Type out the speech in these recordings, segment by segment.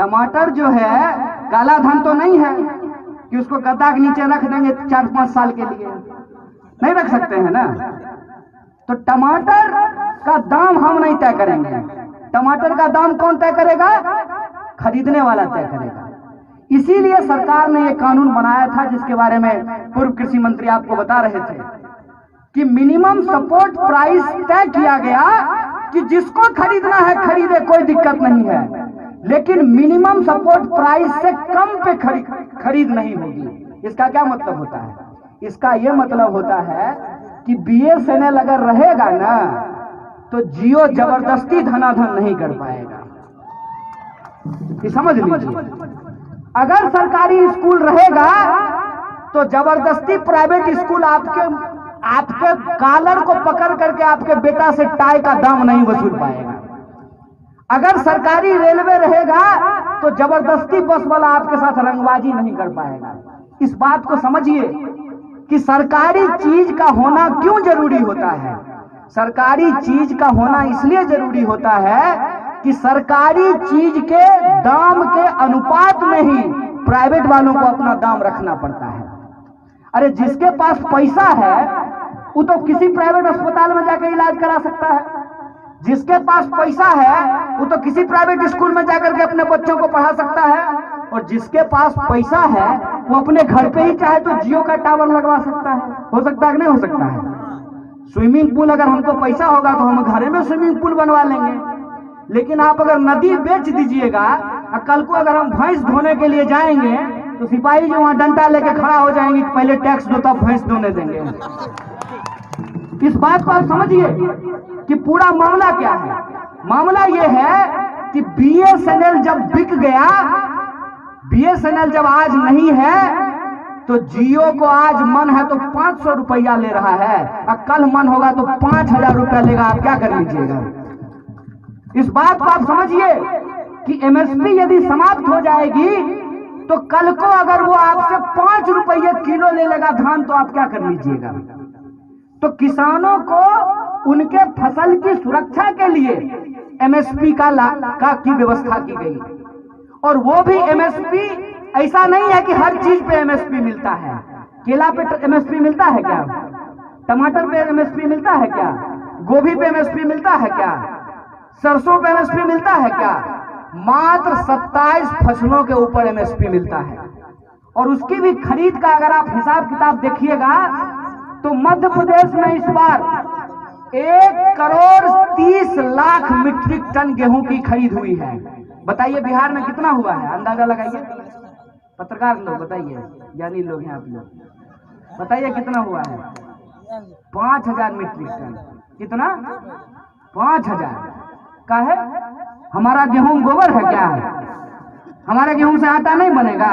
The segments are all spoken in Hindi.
टमाटर जो है काला धन तो नहीं है कि उसको गद्दा के नीचे रख देंगे 4-5 साल के लिए, नहीं रख सकते हैं ना। तो टमाटर का दाम हम नहीं तय करेंगे, टमाटर का दाम कौन तय करेगा? खरीदने वाला तय करेगा। इसीलिए सरकार ने यह कानून बनाया था जिसके बारे में पूर्व कृषि मंत्री आपको बता रहे थे कि मिनिमम सपोर्ट प्राइस तय किया गया कि जिसको खरीदना है खरीदे, कोई दिक्कत नहीं है, लेकिन मिनिमम सपोर्ट प्राइस से कम पे खरीद नहीं होगी। इसका क्या मतलब होता है? इसका यह मतलब होता है कि BSNL अगर रहेगा ना तो जियो जबरदस्ती धनाधन नहीं कर पाएगा। ये समझ लीजिए, अगर सरकारी स्कूल रहेगा तो जबरदस्ती प्राइवेट स्कूल आपके कॉलर को पकड़ करके आपके बेटा से टाई का दाम नहीं वसूल पाएगा। अगर सरकारी रेलवे रहेगा तो जबरदस्ती बस वाला आपके साथ रंगबाजी नहीं कर पाएगा। इस बात को समझिए कि सरकारी चीज का होना क्यों जरूरी होता है। सरकारी चीज का होना इसलिए जरूरी होता है कि सरकारी चीज के दाम के अनुपात में ही प्राइवेट वालों को अपना दाम रखना पड़ता है। अरे जिसके पास पैसा है वो तो किसी प्राइवेट अस्पताल में जाकर इलाज करा सकता है, जिसके पास पैसा है वो तो किसी प्राइवेट स्कूल में जाकर के अपने बच्चों को पढ़ा सकता है, और जिसके पास पैसा है वो अपने घर पे ही चाहे तो जियो का टावर लगवा सकता है। हो सकता है कि नहीं हो सकता है? स्विमिंग पूल अगर हमको पैसा होगा तो हम घर में स्विमिंग पूल बनवा लेंगे, लेकिन आप अगर नदी बेच दीजिएगा और कल को अगर हम भैंस धोने के लिए जाएंगे तो सिपाही जो वहां डंडा लेके खड़ा हो जाएंगे, पहले टैक्स दो तब भैंस धोने देंगे। इस बात को आप समझिए कि पूरा मामला क्या है। मामला यह है कि BSNL जब बिक गया, BSNL जब आज नहीं है तो जियो को आज मन है तो 500 रुपया ले रहा है और कल मन होगा तो 5000 रुपया लेगा। आप क्या कर लीजिएगा? इस बात को आप समझिए कि MSP यदि समाप्त हो जाएगी तो कल को अगर वो आपसे 5 रुपये किलो ले लेगा धान तो आप क्या कर लीजिएगा? तो किसानों को उनके फसल की सुरक्षा के लिए MSP की व्यवस्था की गई, और वो भी MSP ऐसा नहीं है कि हर चीज पे MSP मिलता है। केला पे MSP मिलता है क्या? टमाटर पे MSP मिलता है क्या? गोभी पे MSP मिलता है क्या? सरसों पे MSP मिलता है क्या? मात्र 27 फसलों के ऊपर MSP मिलता है, और उसकी भी खरीद का अगर आप हिसाब किताब देखिएगा तो मध्य प्रदेश में इस बार 1,30,00,000 मीट्रिक टन गेहूं की खरीद हुई है। बताइए बिहार में कितना हुआ है? अंदाजा लगाइए, पत्रकार लोग बताइए, ज्ञानी लोग हैं आप लोग, बताइए कितना हुआ है? 5,000 मीट्रिक टन। कितना? 5,000 का है। हमारा गेहूं गोबर है क्या? हमारे गेहूं से आटा नहीं बनेगा?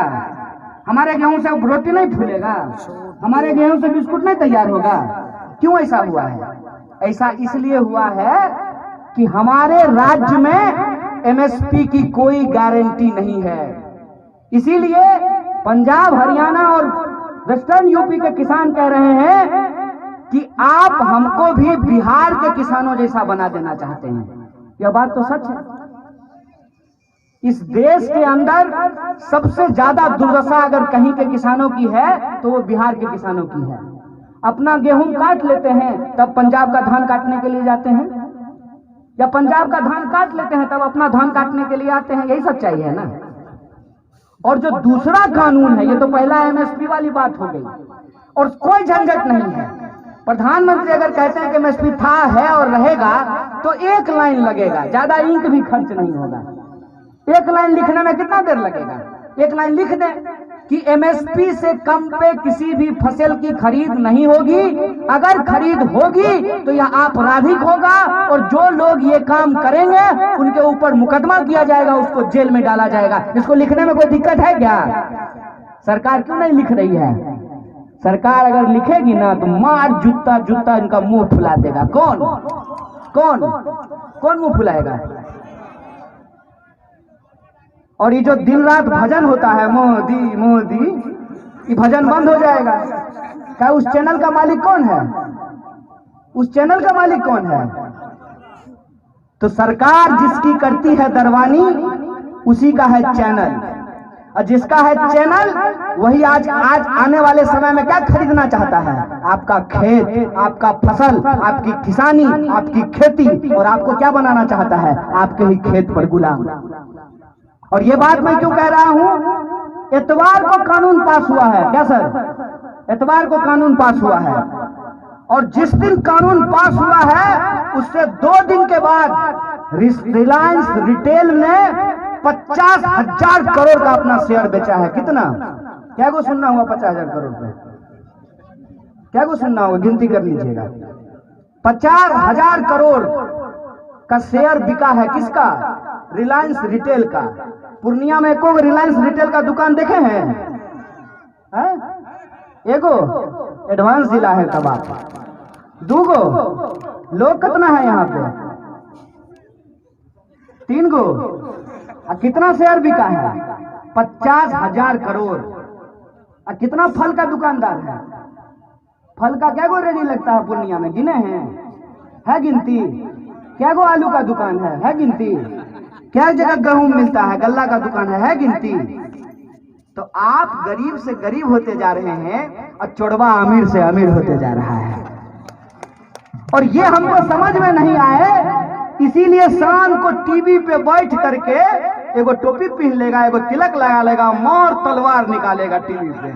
हमारे गेहूं से रोटी नहीं फूलेगा? हमारे गेहूं से बिस्कुट नहीं तैयार होगा? क्यों ऐसा हुआ है? ऐसा इसलिए हुआ है कि हमारे राज्य में MSP की कोई गारंटी नहीं है। इसीलिए पंजाब, हरियाणा और वेस्टर्न यूपी के किसान कह रहे हैं कि आप हमको भी बिहार के किसानों जैसा बना देना चाहते हैं। यह बात तो सच है। इस देश के अंदर सबसे ज्यादा दुर्दशा अगर कहीं के किसानों की है तो वो बिहार के किसानों की है। अपना गेहूं काट लेते हैं तब पंजाब का धान काटने के लिए जाते हैं, या पंजाब का धान काट लेते हैं तब अपना धान काटने के लिए आते हैं। यही सच्चाई है ना। और जो दूसरा कानून है, ये तो पहला MSP वाली बात हो गई, और कोई झंझट नहीं है। प्रधानमंत्री अगर कहते हैं कि MSP था, है और रहेगा तो एक लाइन लगेगा, ज्यादा इंक भी खर्च नहीं होगा। एक लाइन लिखने में कितना देर लगेगा? एक लाइन लिख दें कि MSP से कम पे किसी भी फसल की खरीद नहीं होगी। अगर खरीद होगी तो यह आपराधिक होगा, और जो लोग ये काम करेंगे उनके ऊपर मुकदमा किया जाएगा, उसको जेल में डाला जाएगा। इसको लिखने में कोई दिक्कत है क्या? सरकार क्यों नहीं लिख रही है? सरकार अगर लिखेगी ना तो मार जूता जूता इनका मुंह फुला देगा। कौन कौन कौन मुंह फुलाएगा? और ये जो दिन रात भजन होता है मोदी मोदी, ये भजन बंद हो जाएगा। क्या उस चैनल का मालिक कौन है? उस चैनल का मालिक कौन है? तो सरकार जिसकी करती है दरवानी उसी का है चैनल, और जिसका है चैनल वही आज आने वाले समय में क्या खरीदना चाहता है? आपका खेत, आपका फसल, आपकी किसानी, आपकी खेती, और आपको क्या बनाना चाहता है? आपके ही खेत पर गुलाम। और ये बात मैं क्यों कह रहा हूं? इतवार को कानून पास हुआ है। क्या सर? इतवार को कानून पास हुआ है, और जिस दिन कानून पास हुआ है उससे 2 दिन के बाद रिलायंस रिटेल ने 50,000 करोड़ का अपना शेयर बेचा है। कितना? क्या को सुनना हुआ? 50,000 करोड़ पे क्या को सुनना होगा? गिनती कर लीजिएगा। 50,000 करोड़ का शेयर बिका है। किसका? रिलायंस रिटेल का। पूर्णिया में एको रिलायंस रिटेल का दुकान देखे हैं? एगो एडवांस जिला है तब आप। 2 गो लोग कितना है यहाँ पे? 3 गो। कितना शेयर बिका है? 50,000 करोड़। और कितना फल का दुकानदार है? फल का क्या गो रेडी लगता है पूर्णिया में? गिने हैं? है गिनती? क्या गो आलू का दुकान है गिनती? क्या जगह गेहूं मिलता है? गल्ला का दुकान है गिनती? तो आप गरीब से गरीब होते जा रहे हैं और चोरवा अमीर से अमीर होते जा रहा है, और ये हमको समझ में नहीं आए। इसीलिए शाम को टीवी पे बैठ करके एगो टोपी पहन लेगा, एगो तिलक लगा लेगा, मोर तलवार निकालेगा टीवी पे,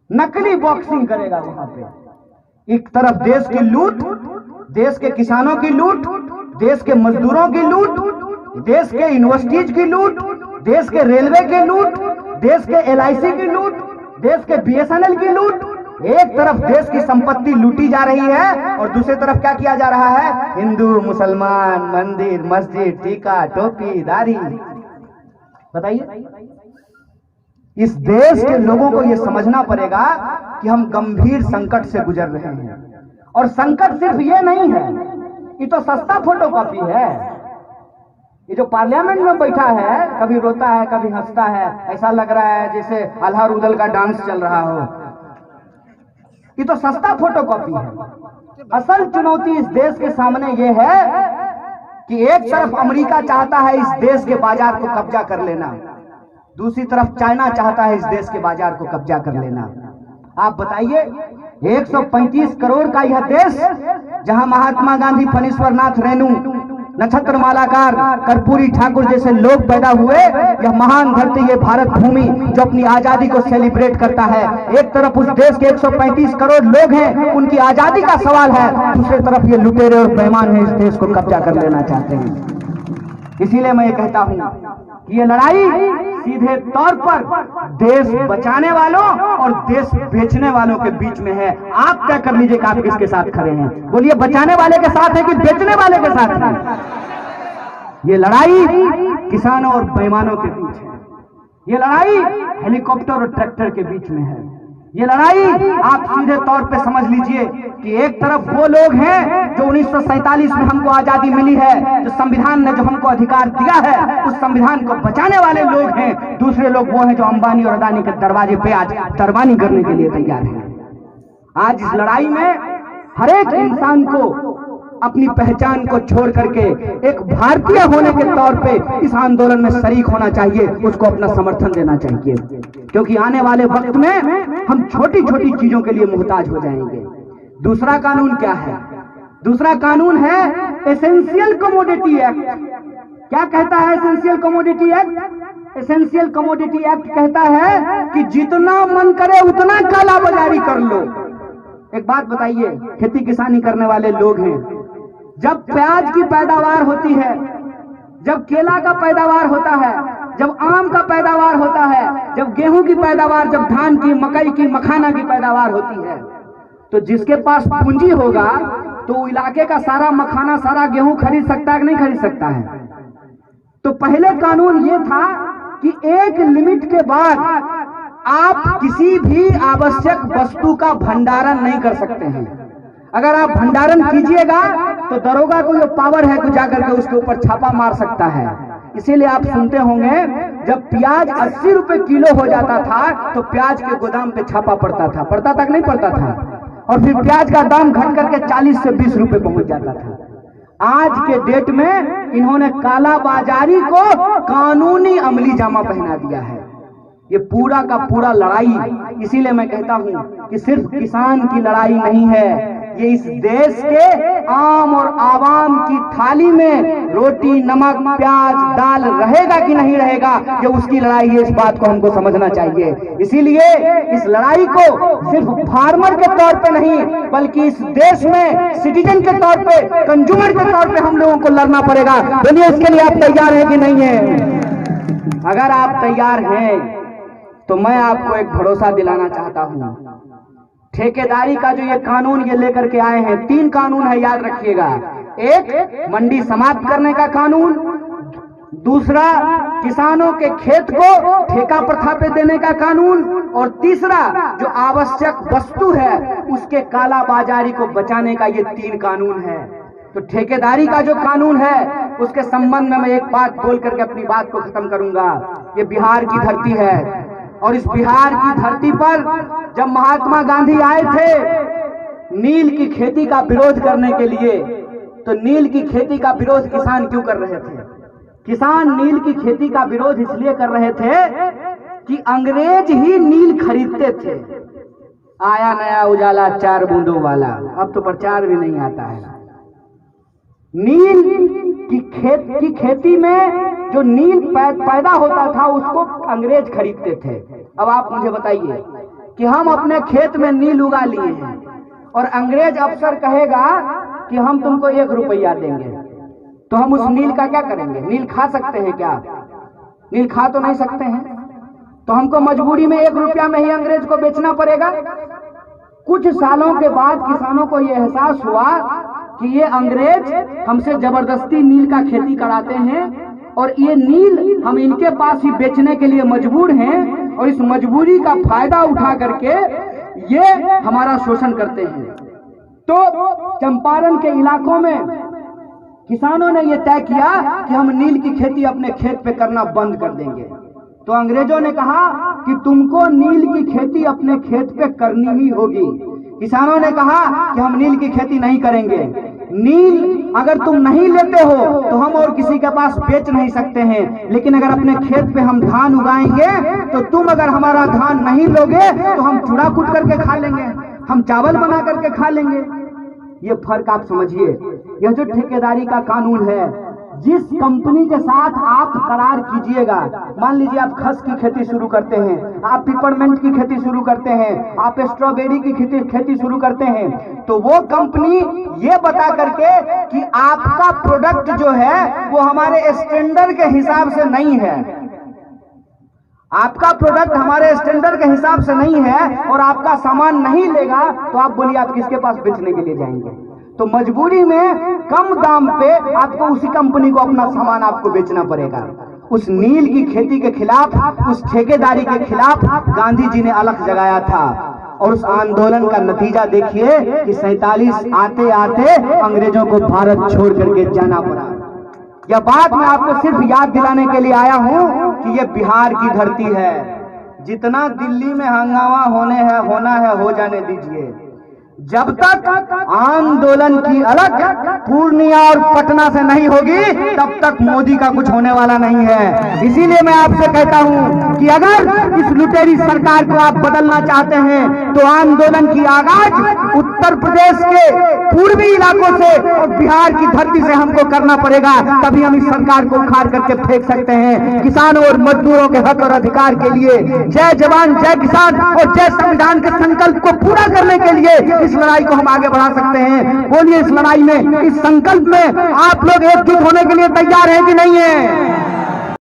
नकली बॉक्सिंग करेगा वहां पे। एक तरफ देश की लूट, देश के किसानों की लूट, देश के मजदूरों की लूट, देश के यूनिवर्सिटीज की लूट, देश के रेलवे की लूट, देश के LIC की लूट, देश के BSNL की लूट। एक तरफ देश की संपत्ति लूटी जा रही है और दूसरी तरफ क्या किया जा रहा है? हिंदू मुसलमान, मंदिर मस्जिद, टीका टोपी दाढ़ी। बताइए, इस देश के लोगों को यह समझना पड़ेगा कि हम गंभीर संकट से गुजर रहे हैं। और संकट सिर्फ ये नहीं है, ये तो सस्ता फोटोकॉपी है। ये जो पार्लियामेंट में बैठा है, कभी रोता है कभी हंसता है, ऐसा लग रहा है जैसे अल्लाह रुदल का डांस चल रहा हो। ये तो सस्ता फोटोकॉपी है। असल चुनौती इस देश के सामने ये है कि एक तरफ अमेरिका चाहता है इस देश के बाजार को कब्जा कर लेना, दूसरी तरफ चाइना चाहता है इस देश के बाजार को कब्जा कर लेना। आप बताइए, 135 करोड़ का यह देश, जहां महात्मा गांधी, फणीश्वरनाथ रेणु, नक्षत्र मालाकार, कर्पूरी ठाकुर जैसे लोग पैदा हुए, यह महान धरती, ये भारत भूमि जो अपनी आजादी को सेलिब्रेट करता है। एक तरफ उस देश के 135 करोड़ लोग हैं, उनकी आजादी का सवाल है, दूसरी तरफ ये लुटेरे और बेईमान हैं, इस देश को कब्जा कर लेना चाहते हैं। इसीलिए मैं ये कहता हूं कि ये लड़ाई सीधे तौर पर देश बचाने वालों और देश बेचने वालों के बीच में है। आप तय कर लीजिए कि आप किसके साथ खड़े हैं। बोलिए, बचाने वाले के साथ है कि बेचने वाले के साथ है? ये लड़ाई किसानों और बेईमानों के बीच है। ये लड़ाई हेलीकॉप्टर और ट्रैक्टर के बीच में है। ये लड़ाई आप सीधे तौर पे समझ लीजिए कि एक तरफ वो लोग हैं जो 1947 में हमको आजादी मिली है, जो संविधान ने जो हमको अधिकार दिया है, उस संविधान को बचाने वाले लोग हैं। दूसरे लोग वो हैं जो अंबानी और अदानी के दरवाजे पे आज दरबानी करने के लिए तैयार हैं। आज इस लड़ाई में हर एक इंसान को अपनी पहचान को छोड़ करके एक भारतीय होने के तौर पे इस आंदोलन में शरीक होना चाहिए, उसको अपना समर्थन देना चाहिए, क्योंकि आने वाले वक्त में हम छोटी छोटी चीजों के लिए मुहताज हो जाएंगे। दूसरा कानून क्या है? दूसरा कानून है एसेंशियल कमोडिटी एक्ट। क्या कहता है essential commodity act? Essential commodity act कहता है कि जितना मन करे उतना काला बाजारी कर लो। एक बात बताइए, खेती किसानी करने वाले लोग हैं, जब प्याज की पैदावार होती है, जब केला का पैदावार होता है, जब आम का पैदावार होता है, जब गेहूं की पैदावार, जब धान की, मकई की, मखाना की पैदावार होती है, तो जिसके पास पूंजी होगा तो इलाके का सारा मखाना, सारा गेहूं खरीद सकता है कि नहीं खरीद सकता है? तो पहले कानून ये था कि एक लिमिट के बाद आप किसी भी आवश्यक वस्तु का भंडारण नहीं कर सकते हैं। अगर आप भंडारण कीजिएगा तो दरोगा को ये पावर है कि जाकर के उसके ऊपर छापा मार सकता है। इसीलिए आप सुनते होंगे, जब प्याज 80 रुपए किलो हो जाता था तो प्याज के गोदाम पे छापा पड़ता था। पड़ता तक नहीं पड़ता था, और फिर प्याज का दाम घट करके 40 से 20 रुपए पहुंच जाता था। आज के डेट में इन्होंने काला बाजारी को कानूनी अमली जामा पहना दिया है। ये पूरा का पूरा लड़ाई, इसीलिए मैं कहता हूं कि सिर्फ किसान की लड़ाई नहीं है, ये इस देश के आम और आवाम की थाली में रोटी नमक प्याज दाल रहेगा कि नहीं रहेगा, ये उसकी लड़ाई है। इस बात को हमको समझना चाहिए। इसीलिए इस लड़ाई को सिर्फ फार्मर के तौर पे नहीं, बल्कि इस देश में सिटीजन के तौर पे, कंज्यूमर के तौर पे हम लोगों को लड़ना पड़ेगा। बोलिए, इसके लिए आप तैयार हैं कि नहीं है? अगर आप तैयार हैं तो मैं आपको एक भरोसा दिलाना चाहता हूं। ठेकेदारी का जो ये कानून ये लेकर के आए हैं, 3 कानून है, याद रखिएगा। एक, मंडी समाप्त करने का कानून। दूसरा, किसानों के खेत को ठेका प्रथा पे देने का कानून। और तीसरा, जो आवश्यक वस्तु है उसके काला बाजारी को बचाने का, ये 3 कानून है। तो ठेकेदारी का जो कानून है उसके संबंध में मैं एक बात बोल करके अपनी बात को खत्म करूंगा। ये बिहार की धरती है, और इस बिहार की धरती पर जब महात्मा गांधी आए थे नील की खेती का विरोध करने के लिए, तो नील की खेती का विरोध किसान क्यों कर रहे थे? किसान नील की खेती का विरोध इसलिए कर रहे थे कि अंग्रेज ही नील खरीदते थे। आया नया उजाला 4 बूंदों वाला, अब तो प्रचार भी नहीं आता है। नील की खेती में जो नील पैदा होता था उसको अंग्रेज खरीदते थे। अब आप मुझे बताइए कि हम अपने खेत में नील उगा लिए हैं और अंग्रेज अफसर कहेगा कि हम तुमको 1 रुपया देंगे, तो हम उस नील का क्या करेंगे? नील खा सकते हैं क्या? नील खा तो नहीं सकते हैं, तो हमको मजबूरी में 1 रुपया में ही अंग्रेज को बेचना पड़ेगा। कुछ सालों के बाद किसानों को यह एहसास हुआ कि ये अंग्रेज हमसे जबरदस्ती नील का खेती कराते हैं और ये नील हम इनके पास ही बेचने के लिए मजबूर हैं, और इस मजबूरी का फायदा उठा करके ये हमारा शोषण करते हैं। तो चंपारण के इलाकों में किसानों ने यह तय किया कि हम नील की खेती अपने खेत पे करना बंद कर देंगे। तो अंग्रेजों ने कहा कि तुमको नील की खेती अपने खेत पे करनी ही होगी। किसानों ने कहा कि हम नील की खेती नहीं करेंगे। नील अगर तुम नहीं लेते हो तो हम और किसी के पास बेच नहीं सकते हैं, लेकिन अगर अपने खेत पे हम धान उगाएंगे तो तुम अगर हमारा धान नहीं लोगे तो हम चूड़ा कूट करके खा लेंगे, हम चावल बना करके खा लेंगे। ये फर्क आप समझिए। यह जो ठेकेदारी का कानून है, जिस कंपनी के साथ आप करार कीजिएगा, मान लीजिए आप खस की खेती शुरू करते हैं, आप पिपरमेंट की खेती शुरू करते हैं, आप स्ट्रॉबेरी की खेती शुरू करते हैं, तो वो कंपनी ये बता करके कि आपका प्रोडक्ट जो है वो हमारे स्टैंडर्ड के हिसाब से नहीं है, आपका प्रोडक्ट हमारे स्टैंडर्ड के हिसाब से नहीं है और आपका सामान नहीं लेगा, तो आप बोलिए आप किसके पास बेचने के लिए जाएंगे? तो मजबूरी में कम दाम पे आपको उसी कंपनी को अपना सामान आपको बेचना पड़ेगा। उस नील की खेती के खिलाफ, उस ठेकेदारी के खिलाफ गांधी जी ने अलख जगाया था, और उस आंदोलन का नतीजा देखिए कि 47 आते आते अंग्रेजों को भारत छोड़ करके जाना पड़ा। यह बात मैं आपको सिर्फ याद दिलाने के लिए आया हूं कि यह बिहार की धरती है। जितना दिल्ली में हंगामा होना है हो जाने दीजिए। जब तक आंदोलन की अलग पूर्णिया और पटना से नहीं होगी तब तक मोदी का कुछ होने वाला नहीं है। इसीलिए मैं आपसे कहता हूं कि अगर इस लुटेरी सरकार को आप बदलना चाहते हैं तो आंदोलन की आगाज उत्तर प्रदेश के पूर्वी इलाकों से और बिहार की धरती से हमको करना पड़ेगा, तभी हम इस सरकार को उखाड़ करके फेंक सकते हैं। किसानों और मजदूरों के हक और अधिकार के लिए जय जवान जय किसान और जय संविधान के संकल्प को पूरा करने के लिए इस लड़ाई को हम आगे बढ़ा सकते हैं। बोलिए, इस लड़ाई में, इस संकल्प में आप लोग एकजुट होने के लिए तैयार हैं कि नहीं है?